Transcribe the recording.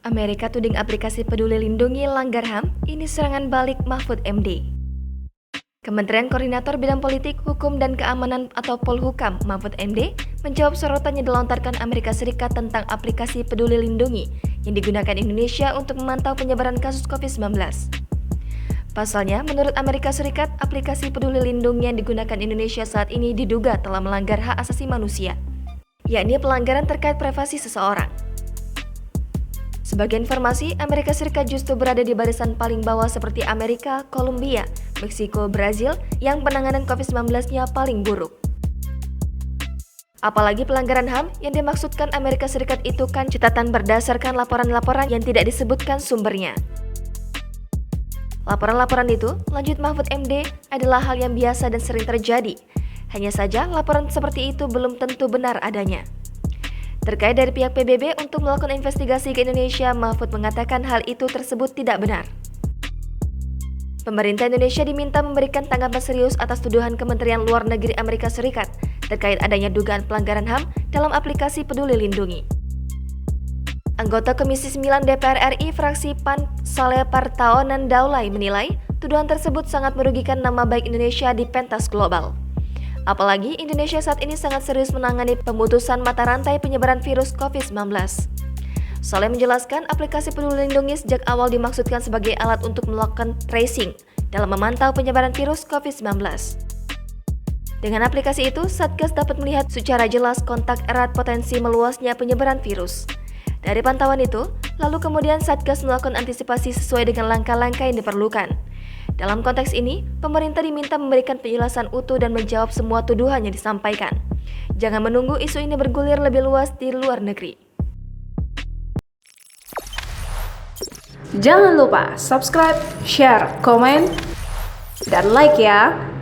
Amerika tuding aplikasi Peduli Lindungi langgar HAM, ini serangan balik Mahfud MD. Kementerian Koordinator Bidang Politik, Hukum, dan Keamanan atau Polhukam Mahfud MD menjawab sorotan yang dilontarkan Amerika Serikat tentang aplikasi Peduli Lindungi yang digunakan Indonesia untuk memantau penyebaran kasus COVID-19. Pasalnya, menurut Amerika Serikat, aplikasi Peduli Lindungi yang digunakan Indonesia saat ini diduga telah melanggar hak asasi manusia, yakni pelanggaran terkait privasi seseorang. Sebagai informasi, Amerika Serikat justru berada di barisan paling bawah seperti Amerika, Kolombia, Meksiko, Brazil yang penanganan COVID-19-nya paling buruk. Apalagi pelanggaran HAM yang dimaksudkan Amerika Serikat itu kan catatan berdasarkan laporan-laporan yang tidak disebutkan sumbernya. Laporan-laporan itu, lanjut Mahfud MD, adalah hal yang biasa dan sering terjadi. Hanya saja laporan seperti itu belum tentu benar adanya. Terkait dari pihak PBB untuk melakukan investigasi ke Indonesia, Mahfud mengatakan hal itu tersebut tidak benar. Pemerintah Indonesia diminta memberikan tanggapan serius atas tuduhan Kementerian Luar Negeri Amerika Serikat terkait adanya dugaan pelanggaran HAM dalam aplikasi Peduli Lindungi. Anggota Komisi 9 DPR RI fraksi PAN Saleh Partaonan Daulay menilai tuduhan tersebut sangat merugikan nama baik Indonesia di pentas global. Apalagi Indonesia saat ini sangat serius menangani pemutusan mata rantai penyebaran virus COVID-19. Saleh menjelaskan aplikasi Peduli Lindungi sejak awal dimaksudkan sebagai alat untuk melakukan tracing dalam memantau penyebaran virus COVID-19. Dengan aplikasi itu, Satgas dapat melihat secara jelas kontak erat potensi meluasnya penyebaran virus. Dari pantauan itu, lalu kemudian Satgas melakukan antisipasi sesuai dengan langkah-langkah yang diperlukan. Dalam konteks ini, pemerintah diminta memberikan penjelasan utuh dan menjawab semua tuduhan yang disampaikan. Jangan menunggu isu ini bergulir lebih luas di luar negeri. Jangan lupa subscribe, share, komen, dan like ya!